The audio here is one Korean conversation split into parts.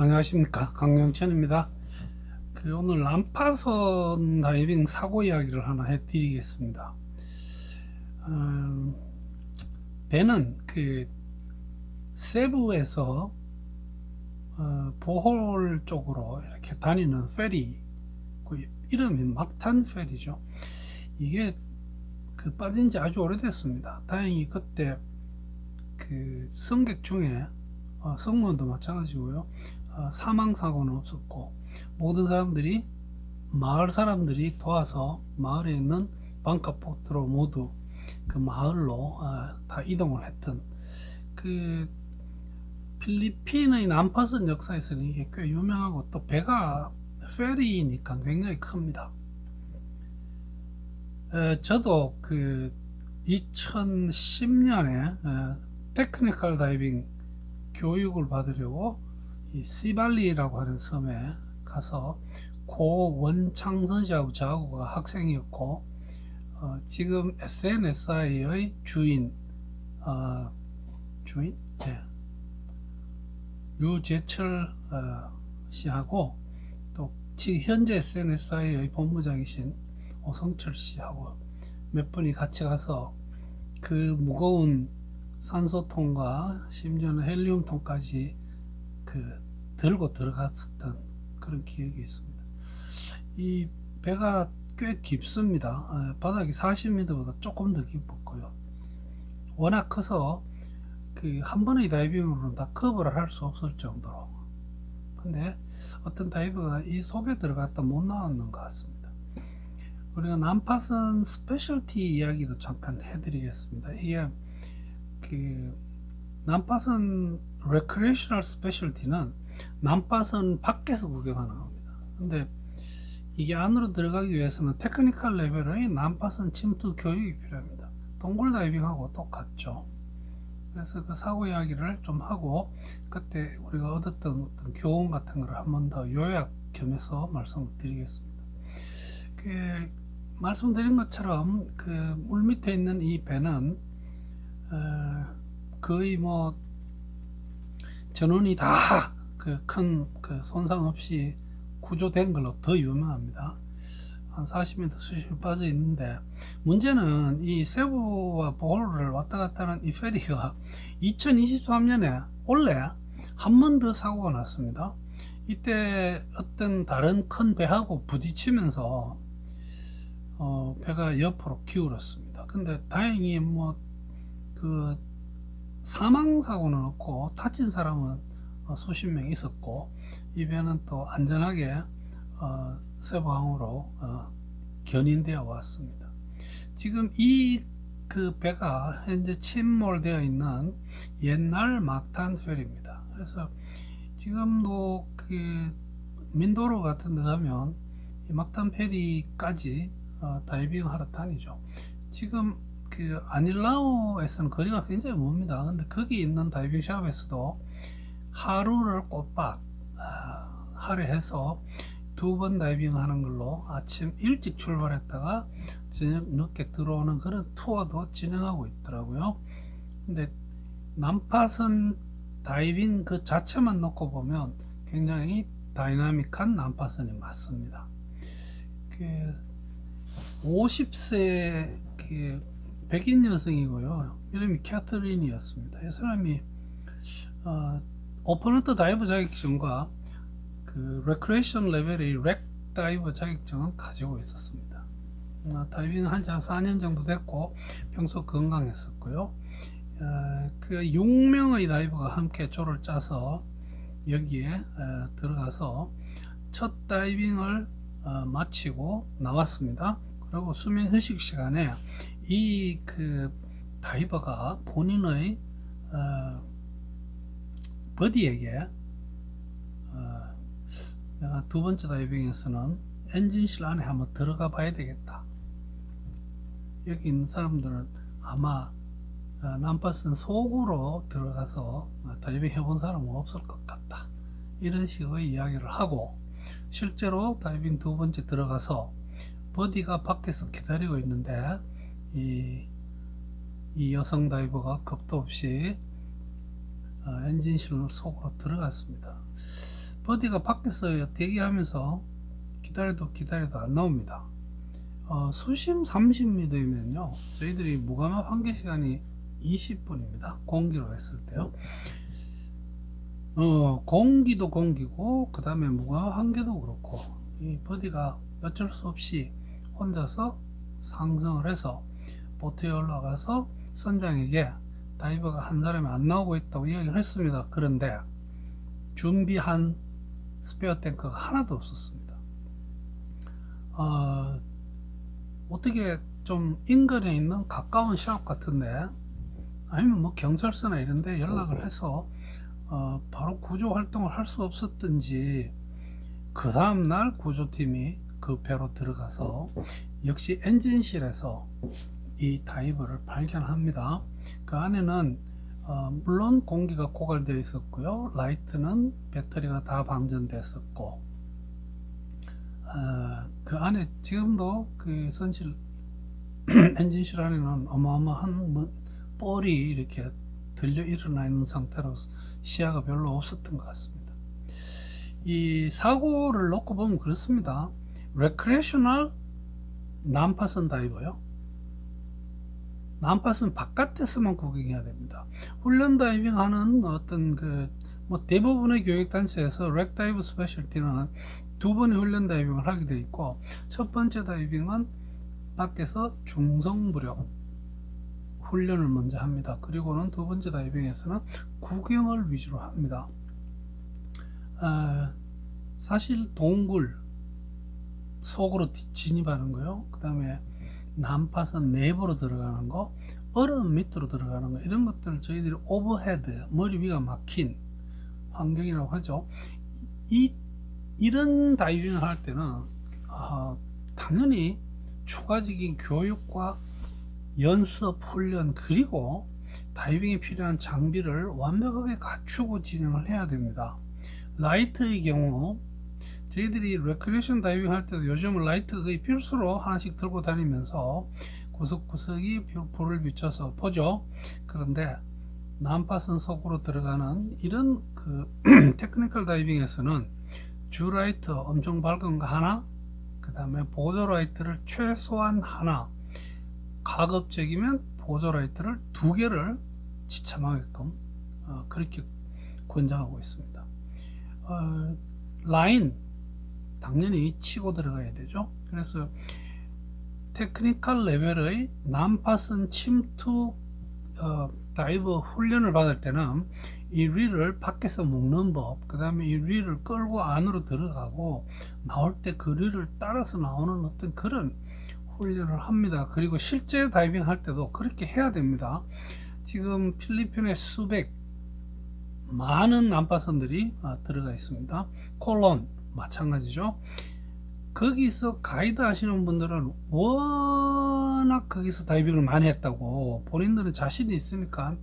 안녕하십니까, 강영천입니다. 오늘 난파선 다이빙 사고 이야기를 하나 해드리겠습니다. 배는 세부에서 보홀 쪽으로 이렇게 다니는 페리, 이름이 막탄 페리죠. 이게 빠진 지 아주 오래됐습니다. 다행히 그때 승객 중에 승무원도 마찬가지고요, 사망 사고는 없었고, 모든 사람들이, 마을 사람들이 도와서 마을에 있는 방카포트로 모두 그 마을로 다 이동을 했던, 필리핀의 난파선 역사에서는 이게 꽤 유명하고, 또 배가 페리니까 굉장히 큽니다. 저도 2010년에 테크니컬 다이빙 교육을 받으려고 이 시발리라고 하는 섬에 가서 고 원창선 씨하고 저하고가 학생이었고, 지금 SNSI의 주인, 네, 유재철 씨하고, 또 현재 SNSI의 본부장이신 오성철 씨하고 몇 분이 같이 가서 그 무거운 산소통과 심지어는 헬리움통까지 들고 들어갔었던 그런 기억이 있습니다. 이 배가 꽤 깊습니다. 바닥이 40m보다 조금 더 깊었고요. 워낙 커서 한 번의 다이빙으로는 다 커버를 할 수 없을 정도로. 근데 어떤 다이버가 이 속에 들어갔다 못 나왔는 것 같습니다. 우리가 난파선 스페셜티 이야기도 잠깐 해드리겠습니다. 이게 난파선 레크레이셔널 스페셜티는 난파선 밖에서 구경하는 겁니다. 근데 이게 안으로 들어가기 위해서는 테크니컬 레벨의 난파선 침투 교육이 필요합니다. 동굴 다이빙하고 똑같죠. 그래서 그 사고 이야기를 좀 하고, 그때 우리가 얻었던 어떤 교훈 같은 걸 한 번 더 요약 겸해서 말씀을 드리겠습니다. 말씀드린 것처럼 물 밑에 있는 이 배는 거의 전원이 다 큰 손상 없이 구조된 걸로 더 유명합니다. 한 40m 수심이 빠져 있는데, 문제는 이 세부와 보홀을 왔다 갔다 하는 이 페리가 2023년에 원래 한 번 더 사고가 났습니다. 이때 어떤 다른 큰 배하고 부딪히면서 배가 옆으로 기울었습니다. 근데 다행히 사망 사고는 없고 다친 사람은 수십 명 있었고, 이 배는 또 안전하게 세부항으로 견인되어 왔습니다. 지금 이 배가 현재 침몰되어 있는 옛날 막탄 페리입니다. 그래서 지금도 민도로 같은 데 가면 이 막탄 페리까지 다이빙 하러 다니죠. 지금 아닐라오에서는 거리가 굉장히 멉니다. 근데 거기 있는 다이빙 샵에서도 하루를 꼬박 할애해서 2번 다이빙 하는 걸로 아침 일찍 출발했다가 저녁 늦게 들어오는 그런 투어도 진행하고 있더라고요. 근데 난파선 다이빙 그 자체만 놓고 보면 굉장히 다이나믹한 난파선이 맞습니다. 50세 백인 여성이고요. 이름이 캐터린이었습니다. 이 사람이 오픈워터 다이버 자격증과 레크레이션 레벨의 렉 다이버 자격증은 가지고 있었습니다. 다이빙 한 지 한 4년 정도 됐고 평소 건강했었고요. 6명의 다이버가 함께 조를 짜서 여기에 들어가서 첫 다이빙을 마치고 나왔습니다. 그리고 수면 휴식 시간에 이 다이버가 본인의 버디에게 내가 두 번째 다이빙에서는 엔진실 안에 한번 들어가 봐야 되겠다. 여기 있는 사람들은 아마 난파선 속으로 들어가서 다이빙 해본 사람은 없을 것 같다. 이런 식의 이야기를 하고, 실제로 다이빙 두 번째 들어가서 버디가 밖에서 기다리고 있는데 이 여성 다이버가 겁도 없이 엔진실 속으로 들어갔습니다. 버디가 밖에서 대기하면서 기다려도 안 나옵니다. 수심 30m면요 저희들이 무감압 환기 시간이 20분입니다. 공기로 했을 때요. 공기도 공기고 그 다음에 무감압 환기도 그렇고 이 버디가 어쩔 수 없이 혼자서 상승을 해서 보트에 올라가서 선장에게 다이버가 한 사람이 안 나오고 있다고 이야기를 했습니다. 그런데 준비한 스페어 탱크가 하나도 없었습니다. 어떻게 좀 인근에 있는 가까운 샵 같은데 아니면 뭐 경찰서나 이런데 연락을 해서 바로 구조 활동을 할 수 없었던지 그 다음날 구조팀이 그 배로 들어가서 역시 엔진실에서 이 다이버를 발견합니다. 그 안에는 물론 공기가 고갈되어 있었고요, 라이트는 배터리가 다 방전됐었고 그 안에 지금도 그 선실 엔진실 안에는 어마어마한 뻘이 이렇게 들려 일어나 있는 상태로 시야가 별로 없었던 것 같습니다. 이 사고를 놓고 보면 그렇습니다. 레크레이셔널 난파선 다이버요. 난파선 바깥에서만 구경해야 됩니다. 훈련 다이빙 하는 어떤 뭐 대부분의 교육단체에서 렉 다이브 스페셜티는 두 번의 훈련 다이빙을 하게 되어 있고, 첫 번째 다이빙은 밖에서 중성부력 훈련을 먼저 합니다. 그리고는 두 번째 다이빙에서는 구경을 위주로 합니다. 사실 동굴 속으로 진입하는 거요, 그 다음에 난파선 내부로 들어가는 거, 얼음 밑으로 들어가는 거, 이런 것들을 저희들이 오버헤드, 머리 위가 막힌 환경이라고 하죠. 이런 다이빙을 할 때는 당연히 추가적인 교육과 연습, 훈련, 그리고 다이빙에 필요한 장비를 완벽하게 갖추고 진행을 해야 됩니다. 라이트의 경우 저희들이 레크레이션 다이빙 할 때도 요즘은 라이트 거의 필수로 하나씩 들고 다니면서 구석구석이 불을 비춰서 보죠. 그런데 난파선 속으로 들어가는 이런 테크니컬 다이빙에서는 주 라이트 엄청 밝은 거 하나, 그 다음에 보조 라이트를 최소한 하나, 가급적이면 보조 라이트를 2개를 지참하게끔 그렇게 권장하고 있습니다. 라인 당연히 치고 들어가야 되죠. 그래서 테크니컬 레벨의 난파선 침투 다이버 훈련을 받을 때는 이 릴을 밖에서 묶는 법, 그 다음에 이 릴을 끌고 안으로 들어가고 나올 때 그 릴을 따라서 나오는 어떤 그런 훈련을 합니다. 그리고 실제 다이빙 할 때도 그렇게 해야 됩니다. 지금 필리핀에 수백 많은 난파선들이 들어가 있습니다. 콜론 마찬가지죠. 거기서 가이드 하시는 분들은 워낙 거기서 다이빙을 많이 했다고 본인들은 자신이 있으니까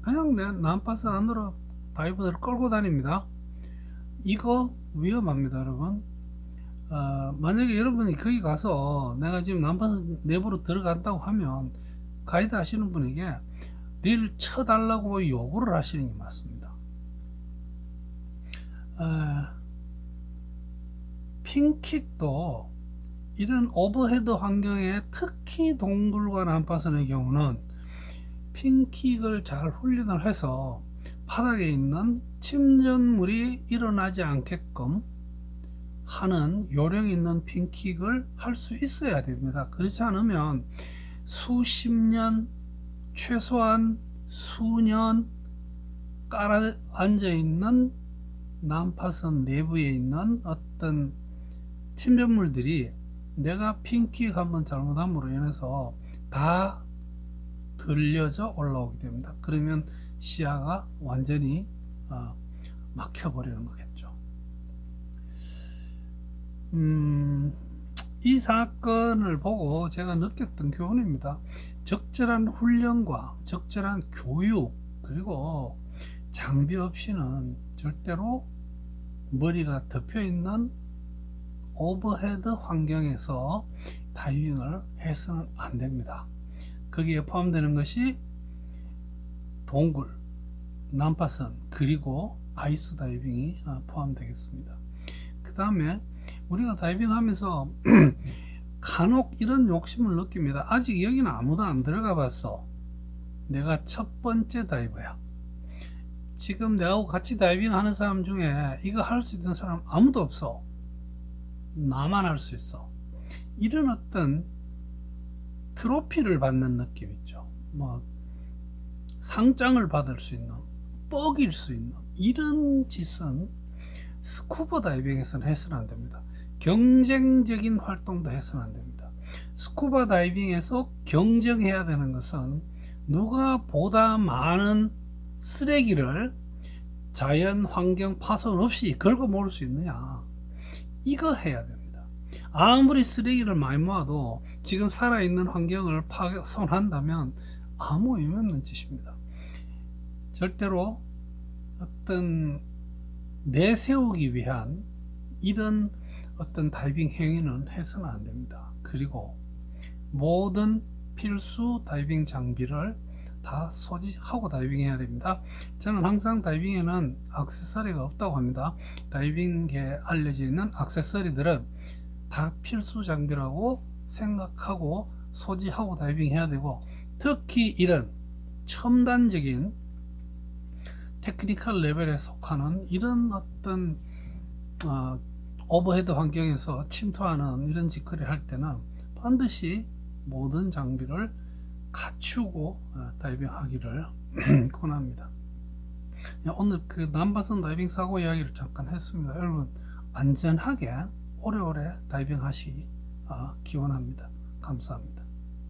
그냥 난파선 안으로 다이버들을 끌고 다닙니다. 이거 위험합니다, 여러분. 만약에 여러분이 거기 가서 내가 지금 난파선 내부로 들어간다고 하면 가이드 하시는 분에게 릴을 쳐달라고 요구를 하시는 게 맞습니다. 핑킥도 이런 오버헤드 환경에 특히 동굴과 난파선의 경우는 핑킥을 잘 훈련을 해서 바닥에 있는 침전물이 일어나지 않게끔 하는 요령 있는 핑킥을 할 수 있어야 됩니다. 그렇지 않으면 수십 년, 최소한 수년 깔아 앉아 있는 난파선 내부에 있는 어떤 침전물들이 내가 핑킥 한번 잘못함으로 인해서 다 들려져 올라오게 됩니다. 그러면 시야가 완전히 막혀버리는 거겠죠. 이 사건을 보고 제가 느꼈던 교훈입니다. 적절한 훈련과 적절한 교육, 그리고 장비 없이는 절대로 머리가 덮여 있는 오버헤드 환경에서 다이빙을 해서는 안 됩니다. 거기에 포함되는 것이 동굴, 난파선, 그리고 아이스 다이빙이 포함되겠습니다. 그 다음에 우리가 다이빙 하면서 간혹 이런 욕심을 느낍니다. 아직 여기는 아무도 안 들어가 봤어. 내가 첫 번째 다이버야. 지금 내하고 같이 다이빙 하는 사람 중에 이거 할 수 있는 사람 아무도 없어. 나만 할 수 있어. 이런 어떤 트로피를 받는 느낌 있죠. 뭐 상장을 받을 수 있는, 뻑일 수 있는 이런 짓은 스쿠버 다이빙에서는 해서는 안 됩니다. 경쟁적인 활동도 해서는 안 됩니다. 스쿠버 다이빙에서 경쟁해야 되는 것은 누가 보다 많은 쓰레기를 자연 환경 파손 없이 긁어 모을 수 있느냐, 이거 해야 됩니다. 아무리 쓰레기를 많이 모아도 지금 살아있는 환경을 파손한다면 아무 의미 없는 짓입니다. 절대로 어떤 내세우기 위한 이런 어떤 다이빙 행위는 해서는 안 됩니다. 그리고 모든 필수 다이빙 장비를 다 소지하고 다이빙해야 됩니다. 저는 항상 다이빙에는 액세서리가 없다고 합니다. 다이빙계에 알려져 있는 액세서리들은 다 필수 장비라고 생각하고 소지하고 다이빙해야 되고, 특히 이런 첨단적인 테크니컬 레벨에 속하는 이런 어떤 오버헤드 환경에서 침투하는 이런 짓거리를 할 때는 반드시 모든 장비를 갖추고 다이빙하기를 권합니다. 오늘 그 남바선 다이빙 사고 이야기를 잠깐 했습니다. 여러분 안전하게 오래오래 다이빙 하시기 기원합니다. 감사합니다.